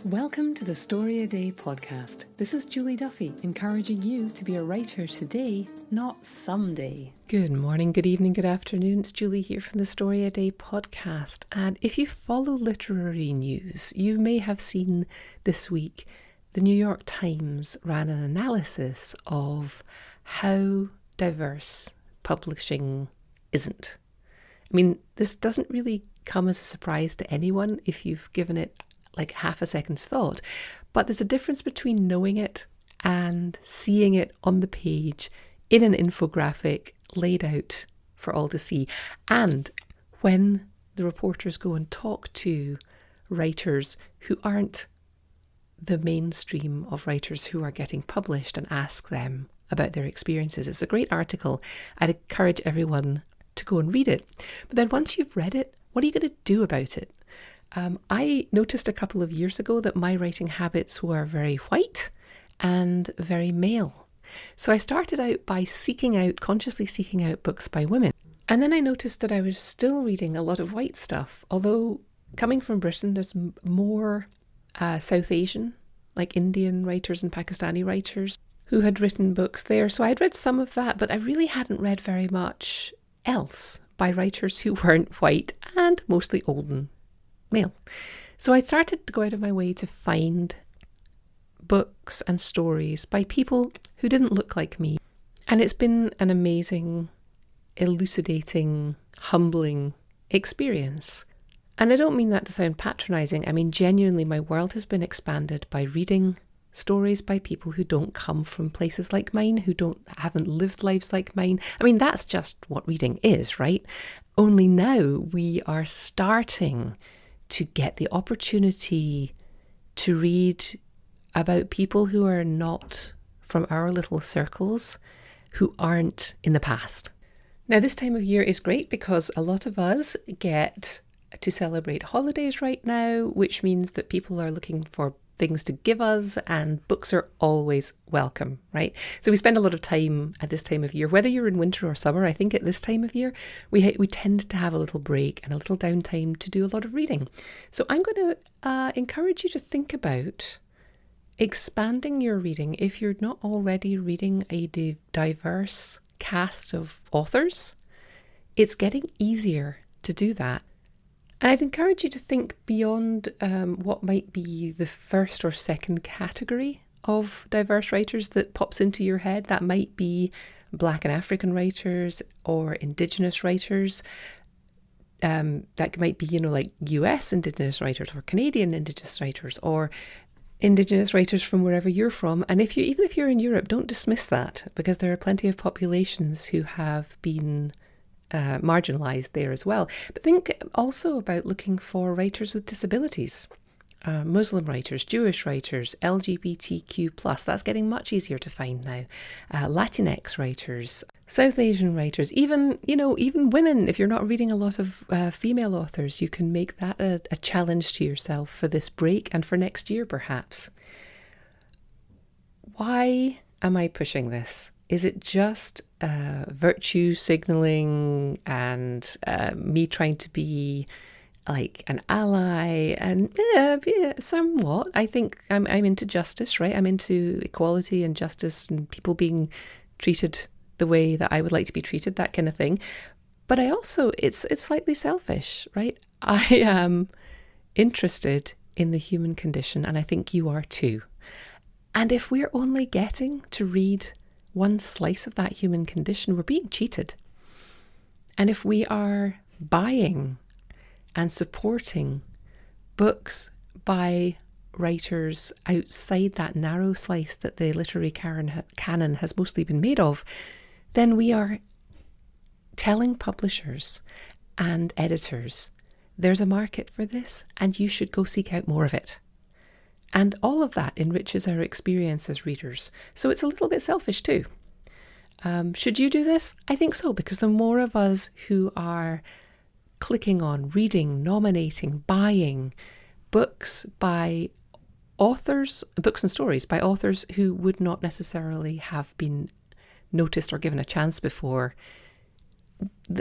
Welcome to the Story a Day podcast. This is Julie Duffy, encouraging you to be a writer today, not someday. Good morning, good evening, good afternoon. It's Julie here from the Story a Day podcast. And if you follow literary news, you may have seen this week the New York Times ran an analysis of how diverse publishing isn't. I mean, this doesn't really come as a surprise to anyone if you've given it like half a second's thought, but there's a difference between knowing it and seeing it on the page in an infographic laid out for all to see. And when the reporters go and talk to writers who aren't the mainstream of writers who are getting published and ask them about their experiences. It's a great article. I'd encourage everyone to go and read it. But then once you've read it, what are you going to do about it? I noticed a couple of years ago that my writing habits were very white and very male. So I started out by consciously seeking out books by women. And then I noticed that I was still reading a lot of white stuff, although coming from Britain, there's more South Asian, like Indian writers and Pakistani writers who had written books there. So I'd read some of that, but I really hadn't read very much else by writers who weren't white and mostly olden male. So I started to go out of my way to find books and stories by people who didn't look like me. And it's been an amazing, elucidating, humbling experience. And I don't mean that to sound patronising. I mean, genuinely, my world has been expanded by reading stories by people who don't come from places like mine, who haven't lived lives like mine. I mean, that's just what reading is, right? Only now we are starting to get the opportunity to read about people who are not from our little circles, who aren't in the past. Now, this time of year is great because a lot of us get to celebrate holidays right now, which means that people are looking for things to give us, and books are always welcome, right? So we spend a lot of time at this time of year, whether you're in winter or summer. I think at this time of year, we tend to have a little break and a little downtime to do a lot of reading. So I'm going to encourage you to think about expanding your reading. If you're not already reading a diverse cast of authors, it's getting easier to do that. And I'd encourage you to think beyond what might be the first or second category of diverse writers that pops into your head. That might be Black and African writers or Indigenous writers. That might be, like US Indigenous writers or Canadian Indigenous writers or Indigenous writers from wherever you're from. And even if you're in Europe, don't dismiss that, because there are plenty of populations who have been marginalised there as well. But think also about looking for writers with disabilities, Muslim writers, Jewish writers, LGBTQ+. That's getting much easier to find now. Latinx writers, South Asian writers, even women. If you're not reading a lot of female authors, you can make that a challenge to yourself for this break and for next year, perhaps. Why am I pushing this? Is it just virtue signaling and me trying to be like an ally? And yeah, somewhat. I think I'm into justice, right? I'm into equality and justice and people being treated the way that I would like to be treated, that kind of thing. But I also, it's slightly selfish, right? I am interested in the human condition, and I think you are too. And if we're only getting to read one slice of that human condition, we're being cheated. And if we are buying and supporting books by writers outside that narrow slice that the literary canon has mostly been made of, then we are telling publishers and editors, there's a market for this and you should go seek out more of it. And all of that enriches our experience as readers. So it's a little bit selfish too. Should you do this? I think so, because the more of us who are clicking on, reading, nominating, buying books by authors, books and stories by authors who would not necessarily have been noticed or given a chance before,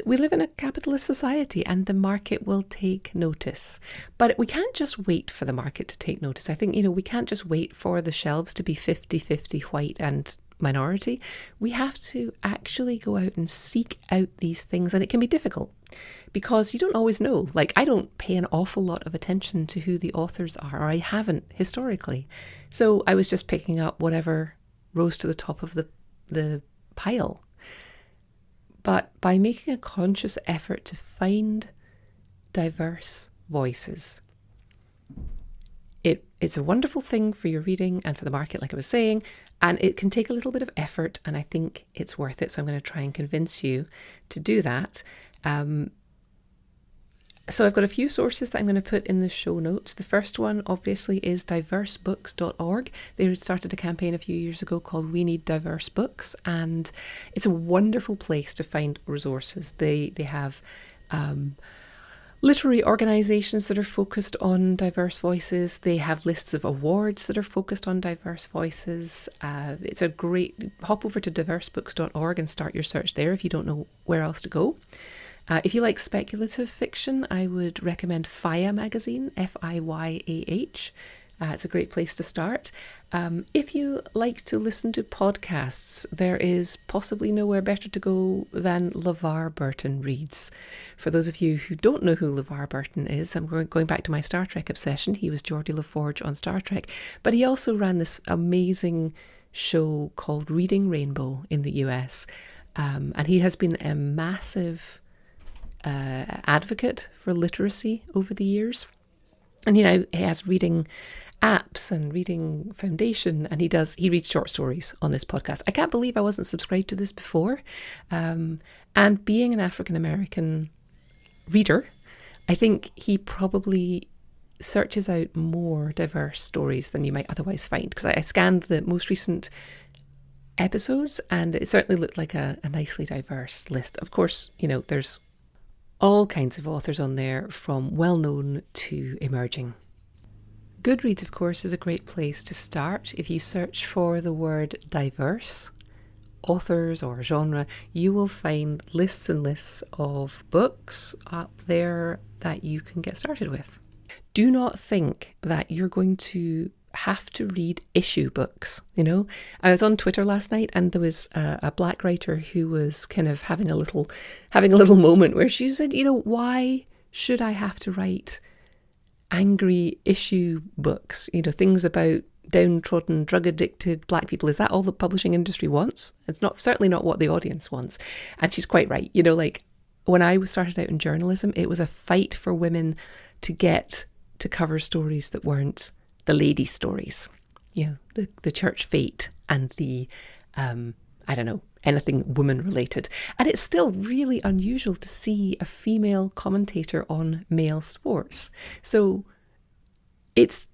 we live in a capitalist society and the market will take notice. But we can't just wait for the market to take notice. I think, we can't just wait for the shelves to be 50-50 white and minority. We have to actually go out and seek out these things. And it can be difficult because you don't always know. Like, I don't pay an awful lot of attention to who the authors are, or I haven't historically. So I was just picking up whatever rose to the top of the pile. But by making a conscious effort to find diverse voices, it's a wonderful thing for your reading and for the market, like I was saying, and it can take a little bit of effort, and I think it's worth it. So I'm going to try and convince you to do that. So I've got a few sources that I'm going to put in the show notes. The first one, obviously, is diversebooks.org. They started a campaign a few years ago called We Need Diverse Books, and it's a wonderful place to find resources. They have literary organisations that are focused on diverse voices. They have lists of awards that are focused on diverse voices. It's a great, hop over to diversebooks.org and start your search there if you don't know where else to go. If you like speculative fiction, I would recommend FIYAH magazine, FIYAH. It's a great place to start. If you like to listen to podcasts, there is possibly nowhere better to go than LeVar Burton Reads. For those of you who don't know who LeVar Burton is, I'm going back to my Star Trek obsession. He was Geordie LaForge on Star Trek, but he also ran this amazing show called Reading Rainbow in the US. And he has been a massive advocate for literacy over the years. And, he has reading apps and reading foundation, and he reads short stories on this podcast. I can't believe I wasn't subscribed to this before. And being an African-American reader, I think he probably searches out more diverse stories than you might otherwise find, because I scanned the most recent episodes and it certainly looked like a nicely diverse list. Of course, there's all kinds of authors on there, from well-known to emerging. Goodreads, of course, is a great place to start. If you search for the word diverse, authors or genre, you will find lists and lists of books up there that you can get started with. Do not think that you're going to have to read issue books. I was on Twitter last night and there was a black writer who was kind of having a little moment where she said, why should I have to write angry issue books, things about downtrodden, drug addicted black people? Is that all the publishing industry wants? It's certainly not what the audience wants. And she's quite right. Like when I started out in journalism, it was a fight for women to get to cover stories that weren't the lady stories, the church fate and the, anything woman related. And it's still really unusual to see a female commentator on male sports. So it's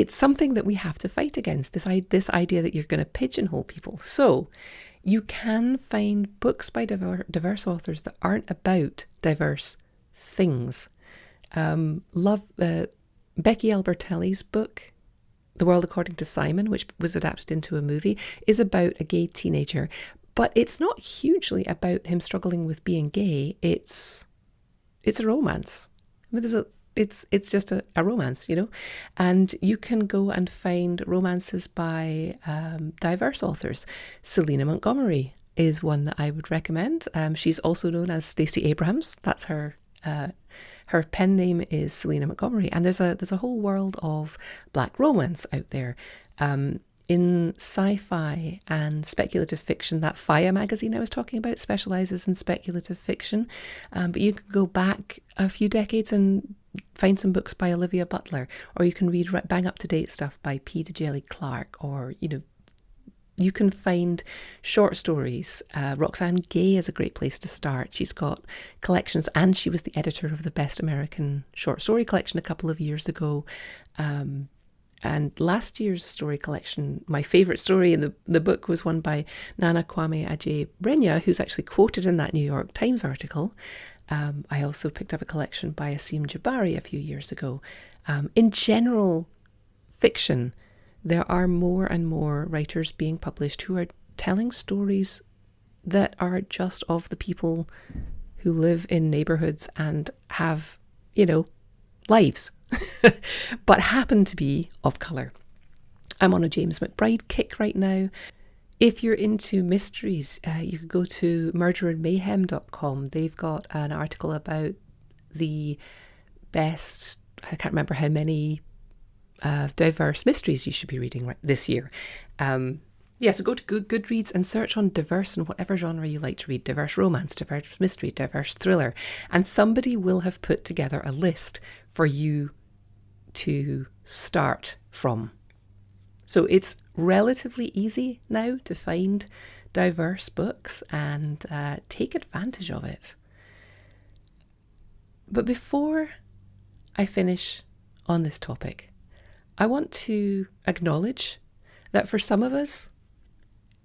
something that we have to fight against, this idea that you're going to pigeonhole people. So you can find books by diverse authors that aren't about diverse things. Becky Albertelli's book, The World According to Simon, which was adapted into a movie, is about a gay teenager. But it's not hugely about him struggling with being gay. It's a romance. It's just a romance, And you can go and find romances by diverse authors. Selena Montgomery is one that I would recommend. She's also known as Stacey Abrams. That's her. Her pen name is Selena Montgomery, and there's a whole world of black romance out there. In sci-fi and speculative fiction, that FIYAH magazine I was talking about specialises in speculative fiction, but you can go back a few decades and find some books by Olivia Butler, or you can read bang up-to-date stuff by P. Djeli Clark, or, you can find short stories. Roxane Gay is a great place to start. She's got collections, and she was the editor of the Best American Short Story Collection a couple of years ago. And last year's story collection, my favourite story in the book was one by Nana Kwame Adjei-Brenyah, who's actually quoted in that New York Times article. I also picked up a collection by Asim Jabari a few years ago. In general fiction, there are more and more writers being published who are telling stories that are just of the people who live in neighbourhoods and have, lives, but happen to be of colour. I'm on a James McBride kick right now. If you're into mysteries, you could go to murderandmayhem.com. They've got an article about the best, I can't remember how many diverse mysteries you should be reading this year. So go to Goodreads and search on diverse in whatever genre you like to read. Diverse romance, diverse mystery, diverse thriller. And somebody will have put together a list for you to start from. So it's relatively easy now to find diverse books and take advantage of it. But before I finish on this topic, I want to acknowledge that for some of us,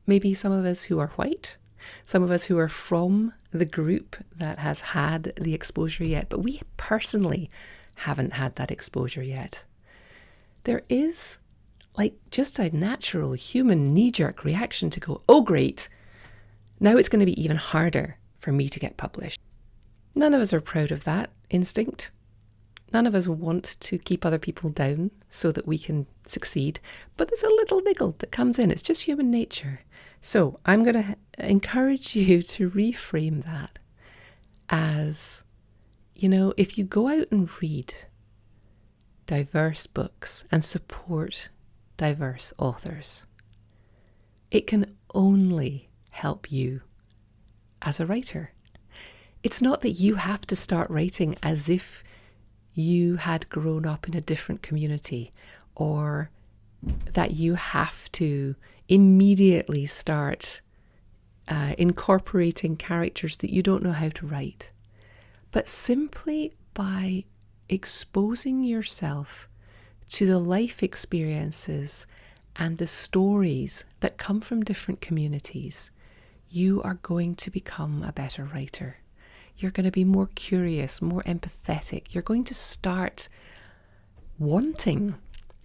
maybe some of us who are white, some of us who are from the group that has had the exposure yet, but we personally haven't had that exposure yet. There is just a natural human knee-jerk reaction to go, oh great, now it's going to be even harder for me to get published. None of us are proud of that instinct. None of us want to keep other people down so that we can succeed. But there's a little niggle that comes in. It's just human nature. So I'm going to encourage you to reframe that as, if you go out and read diverse books and support diverse authors, it can only help you as a writer. It's not that you have to start writing as if you had grown up in a different community, or that you have to immediately start incorporating characters that you don't know how to write. But simply by exposing yourself to the life experiences and the stories that come from different communities, you are going to become a better writer. You're going to be more curious, more empathetic. You're going to start wanting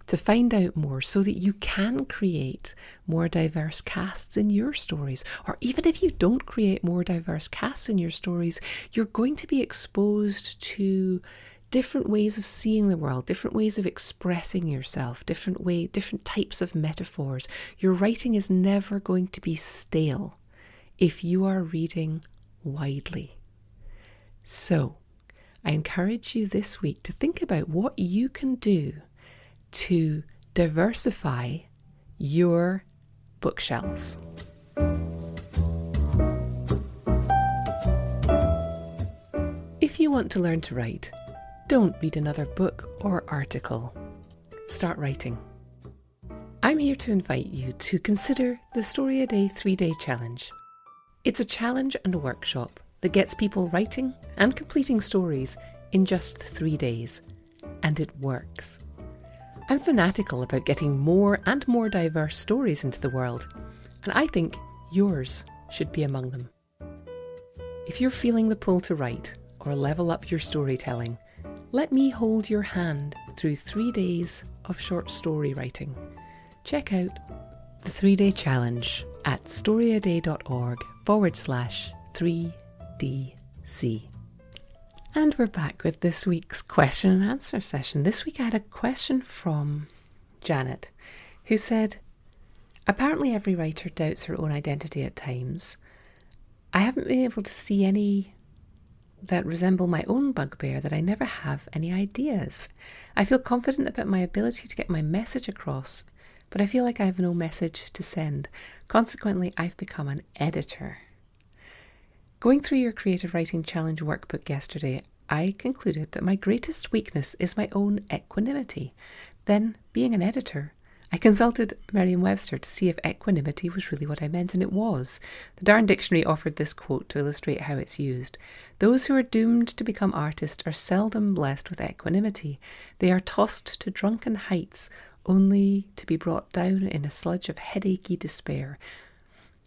to find out more so that you can create more diverse casts in your stories. Or even if you don't create more diverse casts in your stories, you're going to be exposed to different ways of seeing the world, different ways of expressing yourself, different types of metaphors. Your writing is never going to be stale if you are reading widely. So, I encourage you this week to think about what you can do to diversify your bookshelves. If you want to learn to write, don't read another book or article. Start writing. I'm here to invite you to consider the Story a Day 3-day challenge. It's a challenge and a workshop that gets people writing and completing stories in just 3 days. And it works. I'm fanatical about getting more and more diverse stories into the world, and I think yours should be among them. If you're feeling the pull to write or level up your storytelling, let me hold your hand through 3 days of short story writing. Check out the 3-day challenge at storyaday.org/3DC. And we're back with this week's question and answer session. This week I had a question from Janet, who said, apparently every writer doubts her own identity at times. I haven't been able to see any that resemble my own bugbear, that I never have any ideas. I feel confident about my ability to get my message across, but I feel like I have no message to send. Consequently, I've become an editor. Going through your Creative Writing Challenge workbook yesterday, I concluded that my greatest weakness is my own equanimity. Then, being an editor, I consulted Merriam-Webster to see if equanimity was really what I meant, and it was. The Darn Dictionary offered this quote to illustrate how it's used. Those who are doomed to become artists are seldom blessed with equanimity. They are tossed to drunken heights, only to be brought down in a sludge of headachy despair.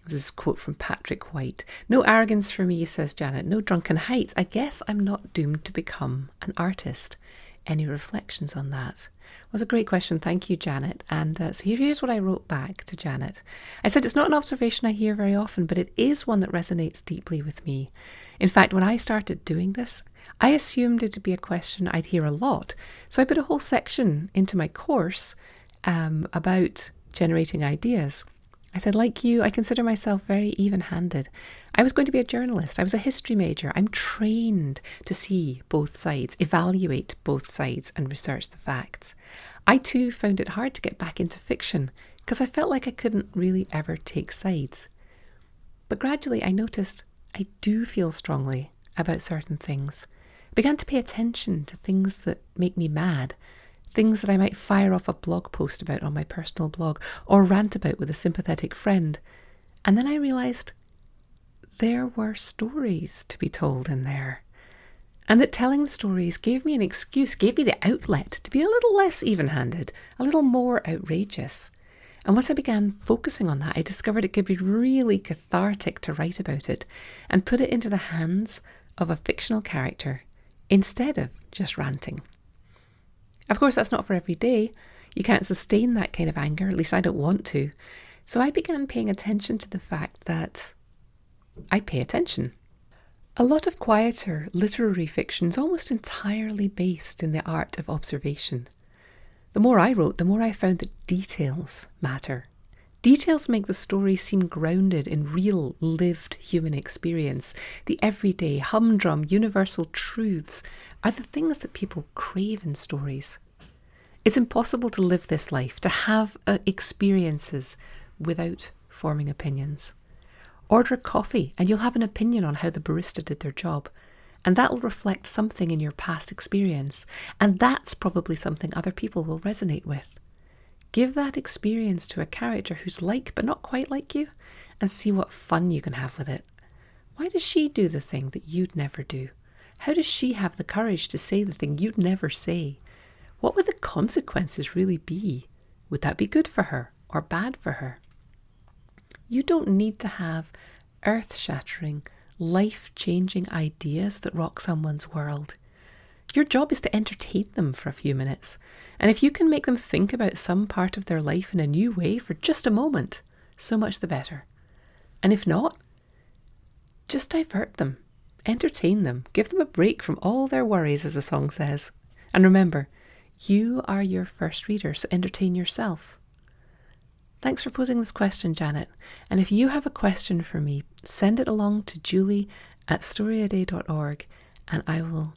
This is a quote from Patrick White. No arrogance for me, says Janet. No drunken heights. I guess I'm not doomed to become an artist. Any reflections on that? Was a great question. Thank you, Janet. And so here's what I wrote back to Janet. I said, it's not an observation I hear very often, but it is one that resonates deeply with me. In fact, when I started doing this, I assumed it'd be a question I'd hear a lot. So I put a whole section into my course about generating ideas. I said, like you, I consider myself very even-handed. I was going to be a journalist. I was a history major. I'm trained to see both sides, evaluate both sides and research the facts. I too found it hard to get back into fiction because I felt like I couldn't really ever take sides. But gradually I noticed I do feel strongly about certain things. I began to pay attention to things that make me mad, things that I might fire off a blog post about on my personal blog or rant about with a sympathetic friend. And then I realised there were stories to be told in there. And that telling the stories gave me an excuse, gave me the outlet to be a little less even-handed, a little more outrageous. And once I began focusing on that, I discovered it could be really cathartic to write about it and put it into the hands of a fictional character instead of just ranting. Of course, that's not for every day. You can't sustain that kind of anger, at least I don't want to. So I began paying attention to the fact that I pay attention. A lot of quieter literary fiction is almost entirely based in the art of observation. The more I wrote, the more I found that details matter. Details make the story seem grounded in real, lived human experience. The everyday, humdrum, universal truths are the things that people crave in stories. It's impossible to live this life, to have experiences without forming opinions. Order a coffee and you'll have an opinion on how the barista did their job. And that'll reflect something in your past experience. And that's probably something other people will resonate with. Give that experience to a character who's like but not quite like you and see what fun you can have with it. Why does she do the thing that you'd never do? How does she have the courage to say the thing you'd never say? What would the consequences really be? Would that be good for her or bad for her? You don't need to have earth-shattering, life-changing ideas that rock someone's world. Your job is to entertain them for a few minutes. And if you can make them think about some part of their life in a new way for just a moment, so much the better. And if not, just divert them, entertain them, give them a break from all their worries, as the song says. And remember, you are your first reader, so entertain yourself. Thanks for posing this question, Janet. And if you have a question for me, send it along to julie@storyaday.org and I will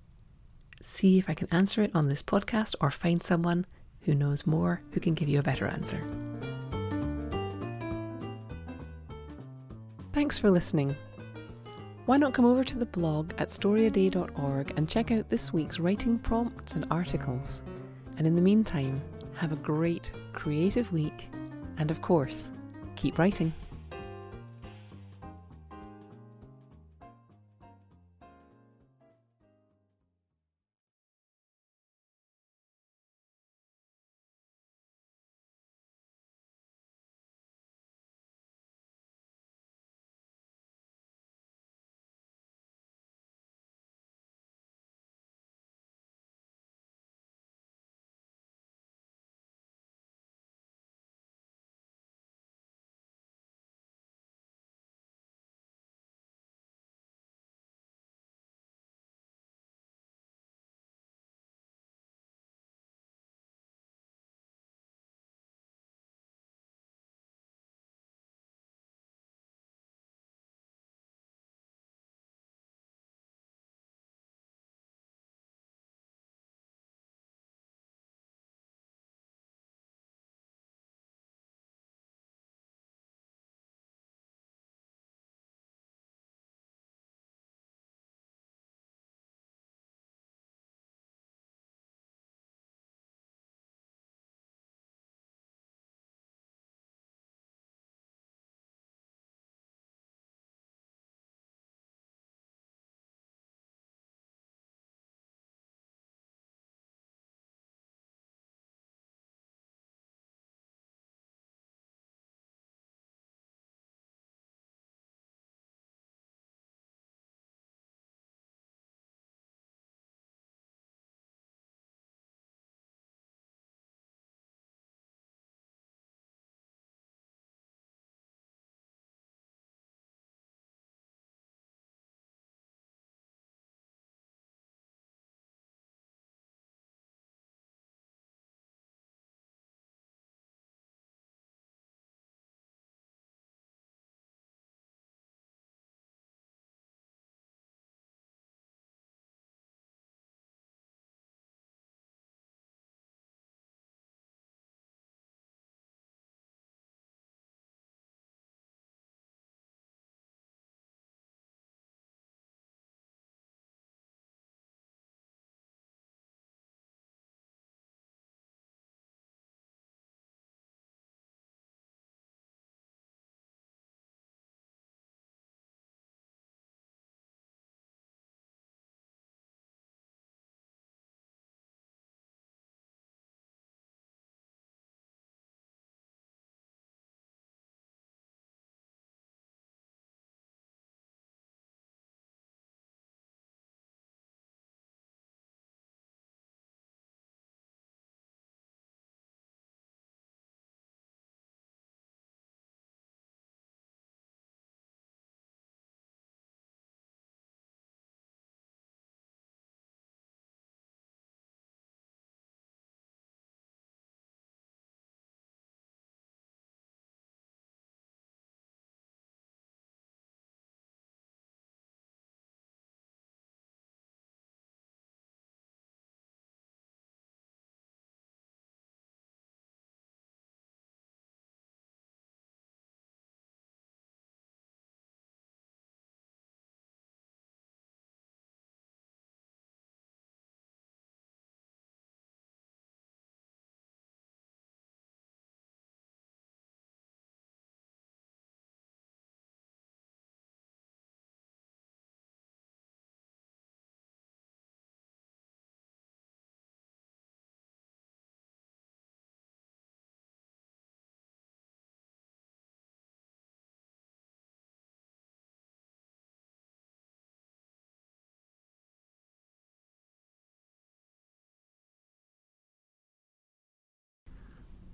see if I can answer it on this podcast or find someone who knows more who can give you a better answer. Thanks for listening. Why not come over to the blog at storyaday.org and check out this week's writing prompts and articles. And in the meantime, have a great creative week and of course, keep writing.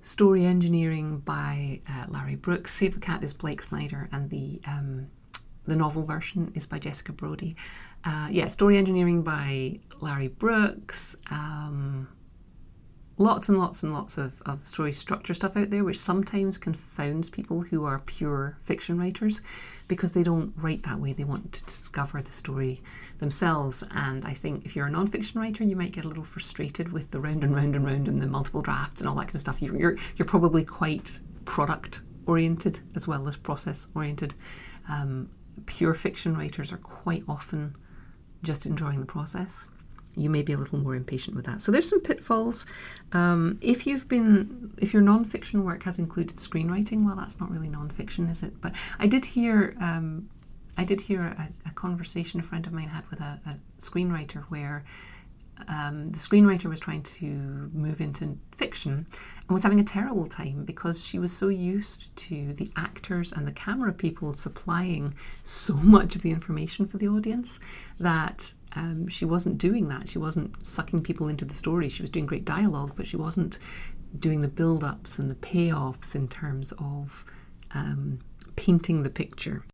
Story engineering by Larry Brooks. Save the Cat is Blake Snyder, and the novel version is by Jessica Brody. Story engineering by Larry Brooks. Lots and lots and lots of story structure stuff out there, which sometimes confounds people who are pure fiction writers because they don't write that way. They want to discover the story themselves. And I think if you're a non-fiction writer, you might get a little frustrated with the round and round and round and the multiple drafts and all that kind of stuff. You're probably quite product oriented as well as process oriented. Pure fiction writers are quite often just enjoying the process. You may be a little more impatient with that. So there's some pitfalls. If your non-fiction work has included screenwriting, well, that's not really non-fiction, is it? But I did hear a conversation a friend of mine had with a screenwriter where the screenwriter was trying to move into fiction and was having a terrible time because she was so used to the actors and the camera people supplying so much of the information for the audience that she wasn't doing that. She wasn't sucking people into the story. She was doing great dialogue, but she wasn't doing the build-ups and the payoffs in terms of painting the picture.